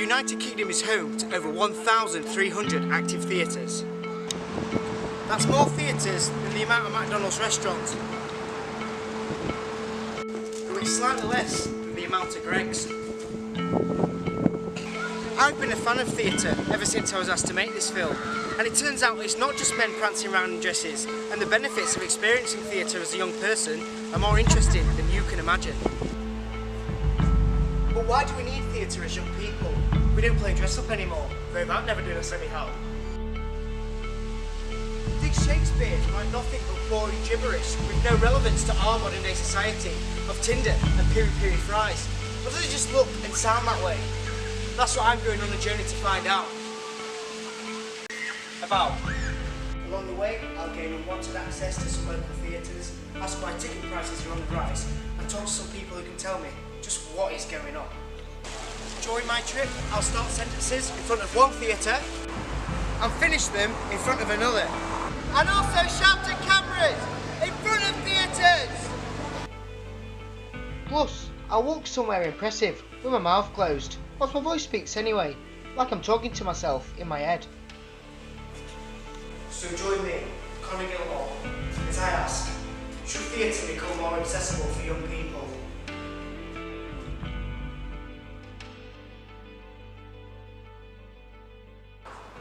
United Kingdom is home to over 1,300 active theatres. That's more theatres than the amount of McDonald's restaurants. But it's slightly less than the amount of Greggs. I've been a fan of theatre ever since I was asked to make this film, and it turns out it's not just men prancing around in dresses, and the benefits of experiencing theatre as a young person are more interesting than you can imagine. But why do we need theatre as young people? We don't play dress up anymore, though that never did us any harm. Did Shakespeare write nothing but boring gibberish with no relevance to our modern day society of Tinder and Peri Peri fries? Or does it just look and sound that way? That's what I'm going on a journey to find out. Along the way, I'll gain unwanted access to some local theatres, ask why ticket prices are on the rise, and talk to some people who can tell me just what is going on. During my trip, I'll start sentences in front of one theatre and finish them in front of another. And also shout at cameras in front of theatres! Plus, I'll walk somewhere impressive with my mouth closed, whilst my voice speaks anyway, like I'm talking to myself in my head. So join me, Conor Gilmore, as I ask, should theatre become more accessible for young people?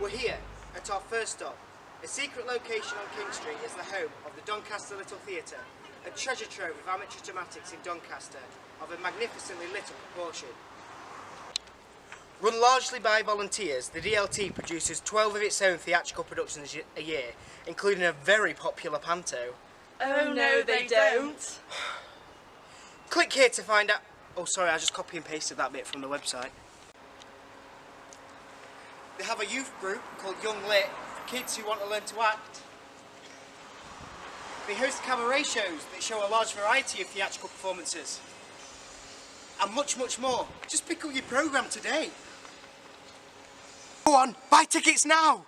We're here at our first stop. A secret location on King Street is the home of the Doncaster Little Theatre, a treasure trove of amateur dramatics in Doncaster of a magnificently little proportion. Run largely by volunteers, the DLT produces 12 of its own theatrical productions a year, including a very popular panto. Oh no, they don't. Click here to find out. Oh sorry, I just copy and pasted that bit from the website. They have a youth group called Young Lit for kids who want to learn to act. They host cabaret shows that show a large variety of theatrical performances. And much, much more. Just pick up your programme today. Go on, buy tickets now!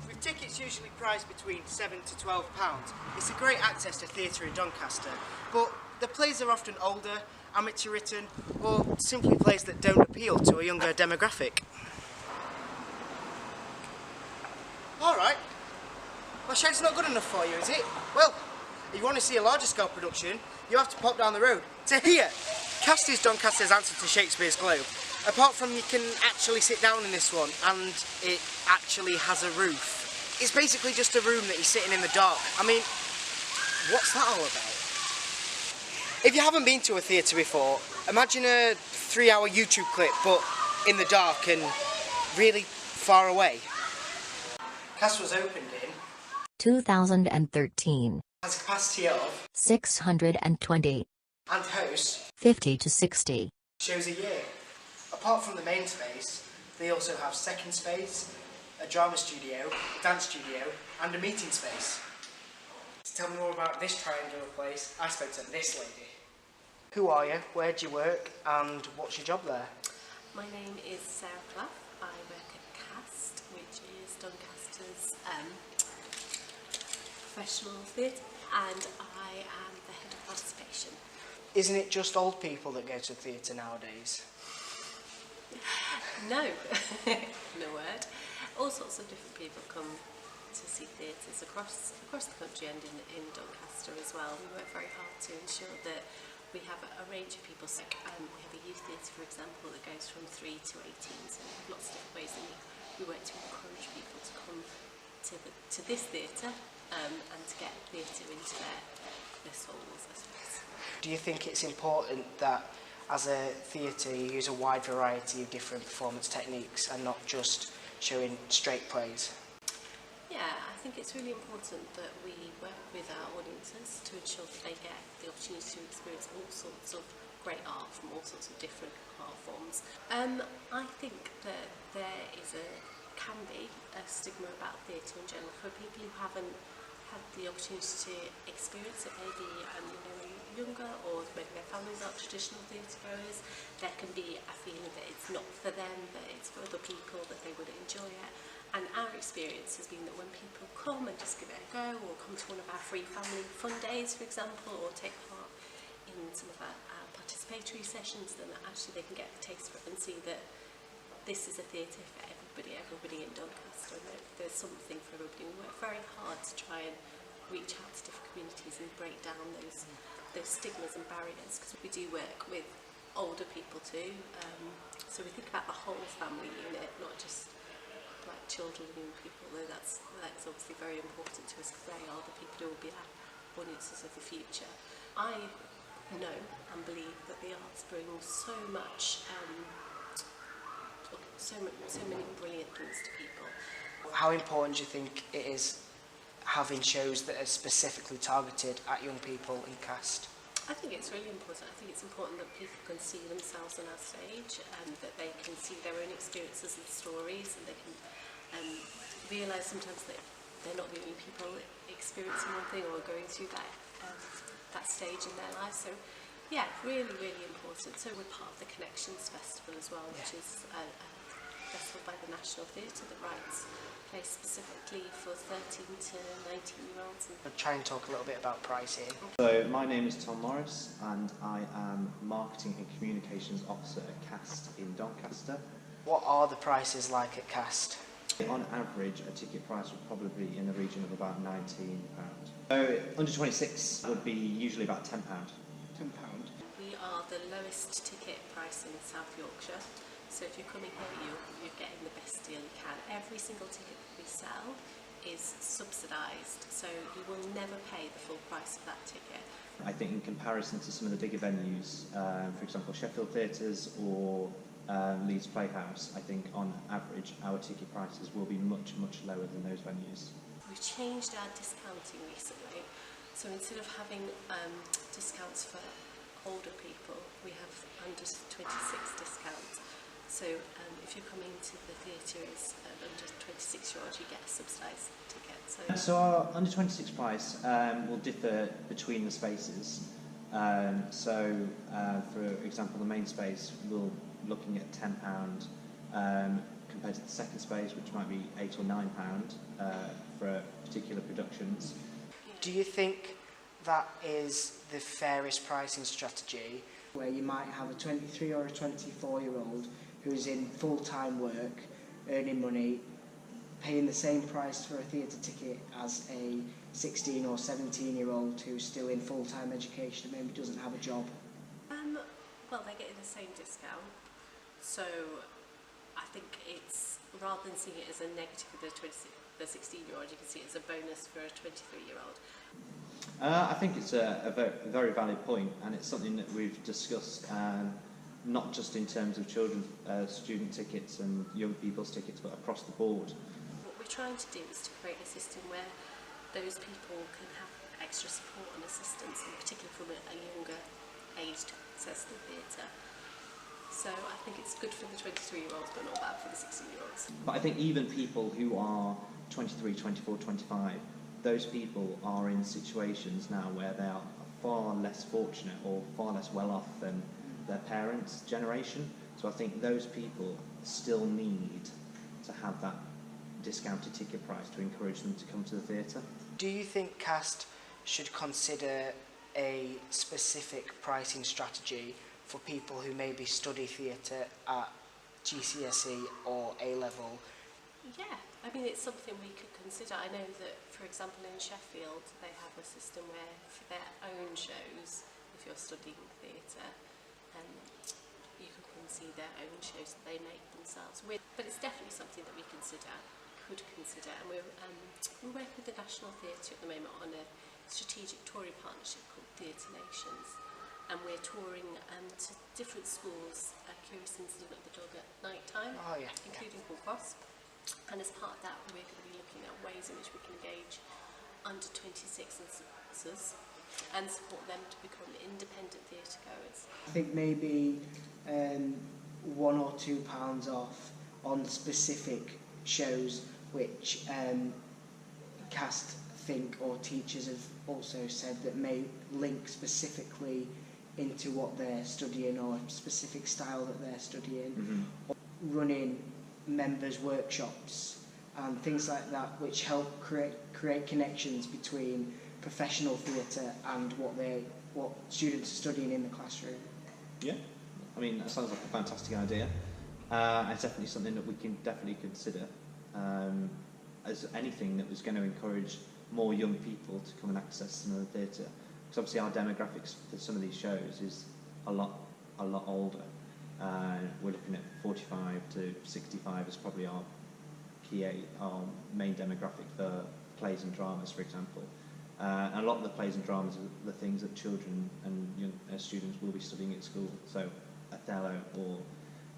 With tickets usually priced between £7 to £12, it's a great access to theatre in Doncaster, but the plays are often older, amateur written, or simply plays that don't appeal to a younger demographic. Alright, my shed's not good enough for you, is it? Well, if you want to see a larger scale production, you have to pop down the road to here. Cast is Doncaster's answer to Shakespeare's Globe. Apart from you can actually sit down in this one, and it actually has a roof. It's basically just a room that you're sitting in the dark. I mean, what's that all about? If you haven't been to a theatre before, imagine a 3-hour YouTube clip, but in the dark and really far away. Cast was opened in 2013. Has a capacity of 620. And hosts 50 to 60. shows a year. Apart from the main space, they also have second space, a drama studio, a dance studio, and a meeting space. To tell me more about this triangular place, I spoke to this lady. Who are you? Where do you work? And what's your job there? My name is Sarah Clough. I work at CAST, which is Doncaster's professional theatre, and I am the head of participation. Isn't it just old people that go to theatre nowadays? No, no word. All sorts of different people come to see theatres across the country and in Doncaster as well. We work very hard to ensure that we have a range of people. We have a youth theatre, for example, that goes from 3 to 18, so we have lots of different ways, and we work to encourage people to come to this theatre and to get theatre into their souls, I suppose. Do you think it's important that as a theatre you use a wide variety of different performance techniques and not just showing straight plays? Yeah, I think it's really important that we work with our audiences to ensure that they get the opportunity to experience all sorts of great art from all sorts of different art forms. I think that there can be a stigma about theatre in general for people who haven't had the opportunity to experience it, maybe younger, or maybe their families aren't traditional theatre goers. There can be a feeling that it's not for them, that it's for other people, that they would enjoy it. And our experience has been that when people come and just give it a go, or come to one of our free family fun days, for example, or take part in some of our participation participatory sessions, then actually they can get a taste for it and see that this is a theatre for everybody in Doncaster, and there's something for everybody. We work very hard to try and reach out to different communities and break down those stigmas and barriers, because we do work with older people too, so we think about the whole family unit, not just like children and young people, though that's obviously very important to us, because they are the people who will be our audiences of the future. I know and believe that the arts bring so many brilliant things to people. How important do you think it is having shows that are specifically targeted at young people in cast? I think it's really important. I think it's important that people can see themselves on our stage, and that they can see their own experiences and stories, and they can realise sometimes that they're not the only people experiencing one thing or going through that stage in their life. So yeah, really, really important. So we're part of the Connections Festival as well, which is a festival by the National Theatre that writes plays specifically for 13 to 19-year-olds. I'll try and talk a little bit about pricing. So my name is Tom Morris, and I am Marketing and Communications Officer at CAST in Doncaster. What are the prices like at cast? On average, a ticket price would probably be in the region of about £19. So under 26 would be usually about £10. £10. We are the lowest ticket price in South Yorkshire. So if you're coming here, you're getting the best deal you can. Every single ticket that we sell is subsidised, so you will never pay the full price of that ticket. I think in comparison to some of the bigger venues, for example Sheffield Theatres or Leeds Playhouse, I think on average our ticket prices will be much, much lower than those venues. We've changed our discounting recently, so instead of having discounts for older people, we have under 26 discounts. So if you're coming to the theatre as an under 26-year-old, you get a subsidised ticket. So our under 26 price will differ between the spaces. For example, the main space we're looking at £10 compared to the second space, which might be £8 or £9 for particular productions. Do you think that is the fairest pricing strategy, where you might have a 23 or a 24-year-old who's in full-time work, earning money, paying the same price for a theatre ticket as a 16 or 17-year-old who's still in full-time education and maybe doesn't have a job? Well, they're getting the same discount, so I think it's, rather than seeing it as a negative for the 16-year-old, you can see it as a bonus for a 23-year-old. I think it's a very valid point, and it's something that we've discussed, not just in terms of children's student tickets and young people's tickets, but across the board. What we're trying to do is to create a system where those people can have extra support and assistance, and particularly from a younger age to access the theatre. So I think it's good for the 23-year-olds, but not bad for the 16-year-olds. But I think even people who are 23, 24, 25, those people are in situations now where they are far less fortunate or far less well off than their parents' generation. So I think those people still need to have that discounted ticket price to encourage them to come to the theatre. Do you think CAST should consider a specific pricing strategy for people who maybe study theatre at GCSE or A-level? Yeah, I mean, it's something we could consider. I know that, for example, in Sheffield, they have a system where for their own shows, if you're studying theatre, you can come and see their own shows that they make themselves. But it's definitely something that we could consider, and we work with the National Theatre at the moment on a strategic touring partnership called Theatre Nations, and we're touring to different schools, Curious Incident of the Dog at night time, including Hall Cross. And as part of that, we're going to be looking at ways in which we can engage under 26ers and support them to become independent theatre goers. I think maybe £1 or £2 off on specific shows which CAST think, or teachers have also said, that may link specifically into what they're studying or a specific style that they're studying. Or running members' workshops and things like that, which help create connections between professional theatre and what students are studying in the classroom. Yeah, I mean, that sounds like a fantastic idea. It's definitely something that we can definitely consider as anything that was going to encourage more young people to come and access another theatre. Because obviously our demographics for some of these shows is a lot older. We're looking at 45 to 65 as probably our our main demographic for plays and dramas, for example. And a lot of the plays and dramas are the things that children and young students will be studying at school. So Othello or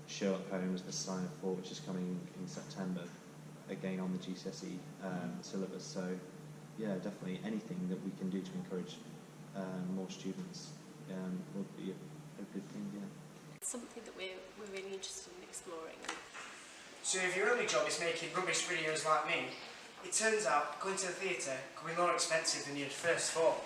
Sherlock Holmes, The Sign of Four, which is coming in September, again on the GCSE syllabus. So yeah, definitely anything that we can do to encourage more students would be a good thing, yeah. It's something that we're really interested in exploring. So if your only job is making rubbish videos like me, it turns out going to the theatre can be more expensive than you'd first thought.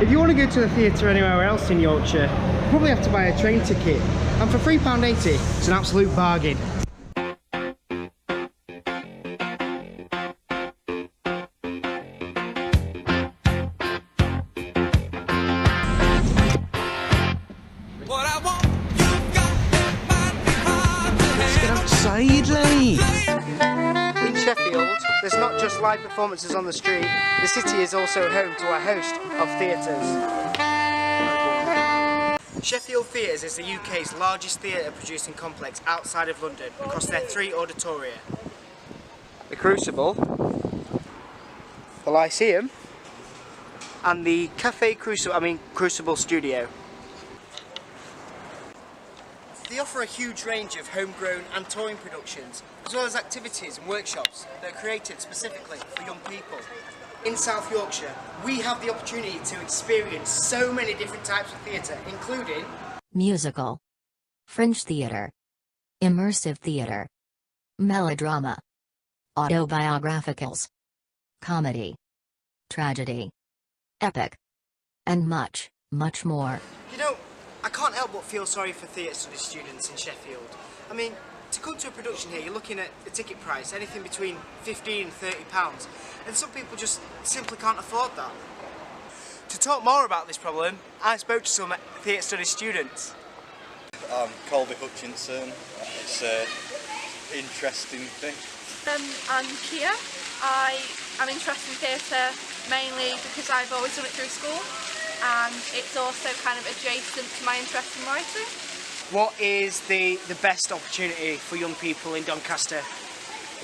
If you want to go to the theatre anywhere else in Yorkshire, you probably have to buy a train ticket. And for £3.80, it's an absolute bargain. In Sheffield, there's not just live performances on the street, the city is also home to a host of theatres. Sheffield Theatres is the UK's largest theatre producing complex outside of London across their 3 auditoria. The Crucible, the Lyceum, and the CAFÉ Crucible Studio. They offer a huge range of homegrown and touring productions, as well as activities and workshops that are created specifically for young people. In South Yorkshire, we have the opportunity to experience so many different types of theatre, including musical, fringe theatre, immersive theatre, melodrama, autobiographicals, comedy, tragedy, epic, and much, much more. You know, I can't help but feel sorry for theatre studies students in Sheffield. I mean, to come to a production here, you're looking at a ticket price, anything between £15 and £30, and some people just simply can't afford that. To talk more about this problem, I spoke to some theatre studies students. I'm Colby Hutchinson. It's an interesting thing. I'm Kia. I am interested in theatre mainly because I've always done it through school, and it's also kind of adjacent to my interest in writing. What is the best opportunity for young people in Doncaster?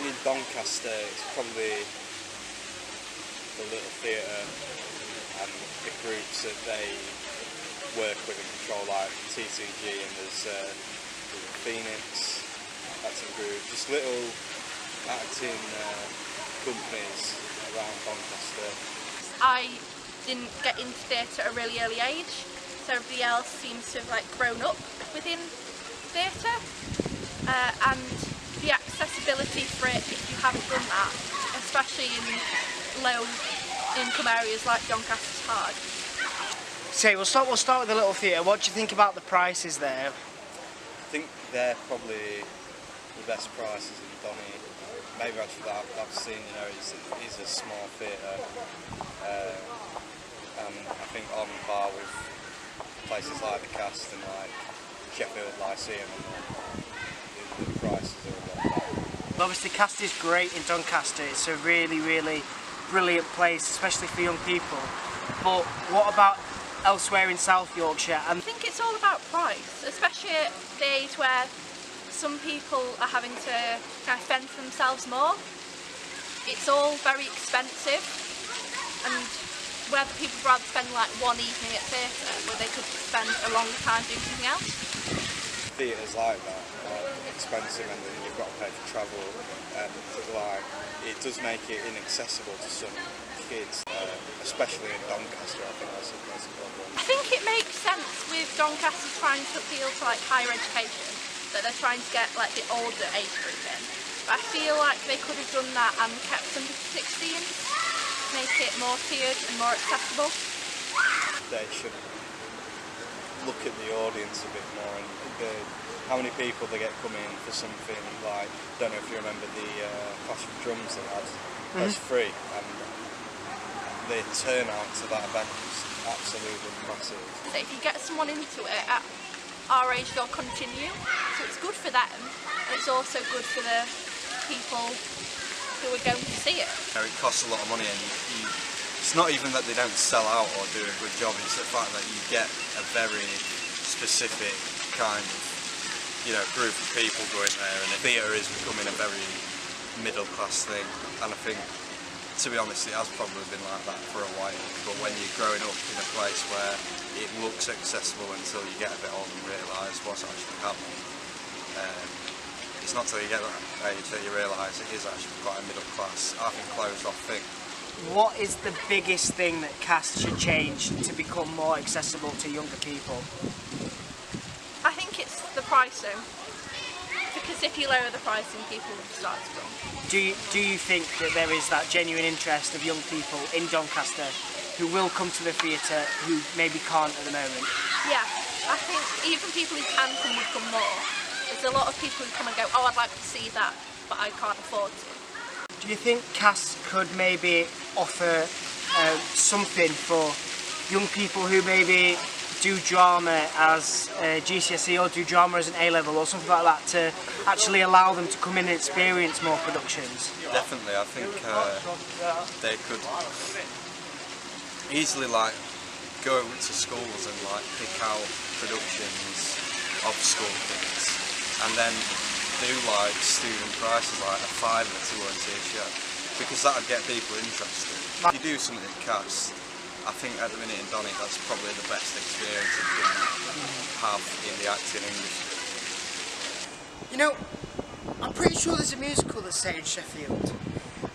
In Doncaster, it's probably the Little Theatre and the groups that they work with and control, like TCG, and there's Phoenix, acting group, just little acting companies around Doncaster. I didn't get into theatre at a really early age, so everybody else seems to have grown up within theatre, and the accessibility for it, if you haven't done that, especially in low income areas like Doncaster, is hard. So we'll start with the Little Theatre. What do you think about the prices there? I think they're probably the best prices in Donny. Maybe actually that I've seen, it's a small theatre, and I think on par with places like the Cast and like Sheffield Lyceum, and the prices are a lot better. Obviously Cast is great in Doncaster, it's a really, really brilliant place, especially for young people. But what about elsewhere in South Yorkshire? I think it's all about price, especially at the age where some people are having to kind of fend for themselves more. It's all very expensive, and whether people would rather spend one evening at theatre where they could spend a longer time doing something else. Theatres like that are expensive, and then you've got to pay for travel, and it does make it inaccessible to some kids, especially in Doncaster. I think that's a problem. I think it makes sense with Doncaster trying to appeal to higher education, that they're trying to get the older age group in. But I feel like they could have done that and kept them to 16, make it more tiered and more accessible. They should look at the audience a bit more, and how many people they get coming for something like, I don't know if you remember the clash of drums they had as free, and the turnout to that event was absolutely massive. So if you get someone into it at our age, they'll continue. So it's good for them, and it's also good for the people who are going to see it. It costs a lot of money, and it's not even that they don't sell out or do a good job, it's the fact that you get a very specific kind of, group of people going there, and the theatre is becoming a very middle class thing, and I think, to be honest, it has probably been like that for a while, but when you're growing up in a place where it looks accessible until you get a bit older and realise what's actually happening, it's not till you get that age that you realise it is actually quite a middle class, I think, closed off thing. What is the biggest thing that CAST should change to become more accessible to younger people? I think it's the pricing, because if you lower the pricing, people will start to come. Do you think that there is that genuine interest of young people in Doncaster who will come to the theatre who maybe can't at the moment? Yeah, I think even people who can come would come more. There's a lot of people who come and go, oh, I'd like to see that, but I can't afford to. Do you think CAST could maybe offer something for young people who maybe do drama as GCSE or do drama as an A-level or something like that, to actually allow them to come in and experience more productions? Definitely, I think they could easily go to schools and pick out productions of school kids, and then do student prices like a £5 to go and see a show, because that would get people interested. If you do something at CAST, I think at the minute in Donny that's probably the best experience you can have in the acting industry. I'm pretty sure there's a musical that's set in Sheffield.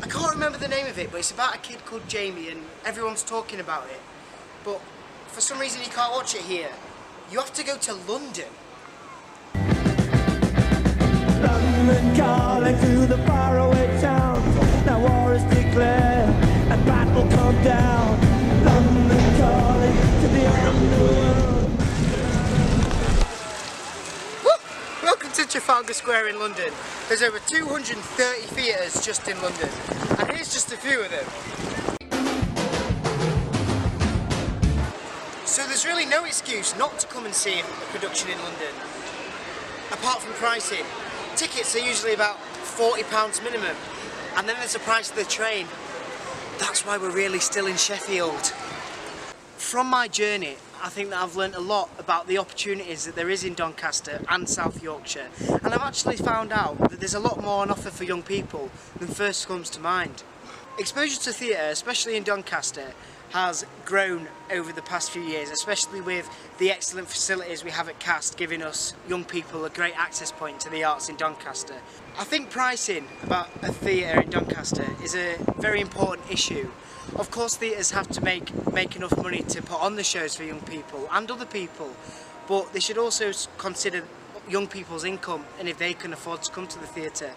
I can't remember the name of it, but it's about a kid called Jamie and everyone's talking about it. But for some reason you can't watch it here. You have to go to London. London calling to the faraway towns. Now war is declared and battle come down. London calling to the underworld. Welcome to Trafalgar Square in London. There's over 230 theatres just in London, and here's just a few of them. So there's really no excuse not to come and see a production in London, apart from pricing. Tickets are usually about £40 minimum, and then there's the price of the train. That's why we're really still in Sheffield. From my journey, I think that I've learnt a lot about the opportunities that there is in Doncaster and South Yorkshire, and I've actually found out that there's a lot more on offer for young people than first comes to mind. Exposure to theatre, especially in Doncaster, has grown over the past few years, especially with the excellent facilities we have at CAST giving us young people a great access point to the arts in Doncaster. I think pricing about a theatre in Doncaster is a very important issue. Of course, theatres have to make enough money to put on the shows for young people and other people, but they should also consider young people's income and if they can afford to come to the theatre.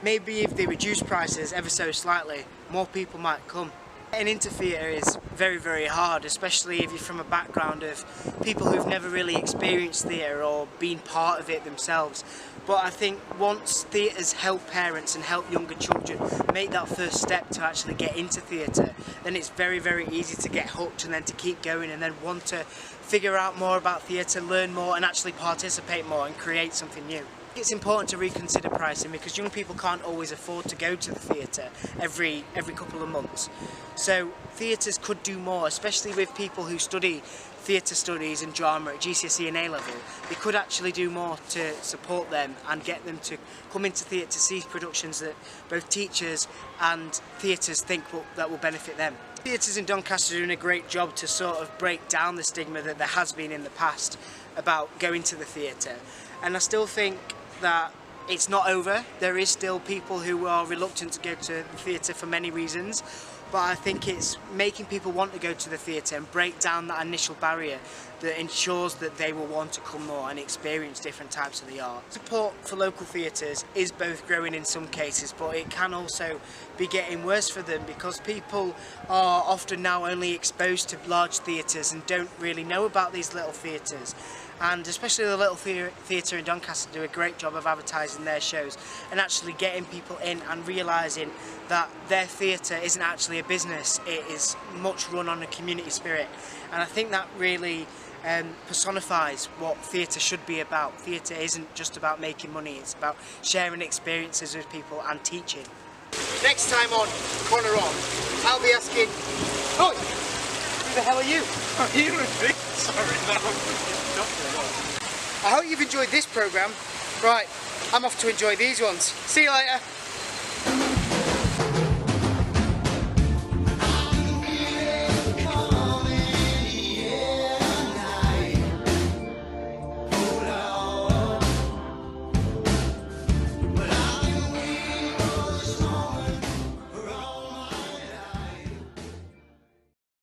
Maybe if they reduce prices ever so slightly, more people might come. Getting into theatre is very, very hard, especially if you're from a background of people who've never really experienced theatre or been part of it themselves. But I think once theatres help parents and help younger children make that first step to actually get into theatre, then it's very, very easy to get hooked and then to keep going and then want to figure out more about theatre, learn more and actually participate more and create something new. It's important to reconsider pricing because young people can't always afford to go to the theatre every couple of months. So theatres could do more, especially with people who study theatre studies and drama at GCSE and A-level. They could actually do more to support them and get them to come into theatre to see productions that both teachers and theatres think that will benefit them. Theatres in Doncaster are doing a great job to sort of break down the stigma that there has been in the past about going to the theatre. And I still think that it's not over. There is still people who are reluctant to go to the theatre for many reasons, but I think it's making people want to go to the theatre and break down that initial barrier that ensures that they will want to come more and experience different types of the art. Support for local theatres is both growing in some cases, but it can also be getting worse for them because people are often now only exposed to large theatres and don't really know about these little theatres. and especially the Little Theatre in Doncaster do a great job of advertising their shows and actually getting people in and realising that their theatre isn't actually a business, it is much run on a community spirit, and I think that really personifies what theatre should be about. Theatre isn't just about making money, it's about sharing experiences with people and teaching. Next time on Conor On, I'll be asking, oh, who the hell are you? Are you with me? Sorry, no. I hope you've enjoyed this programme. Right, I'm off to enjoy these ones. See you later.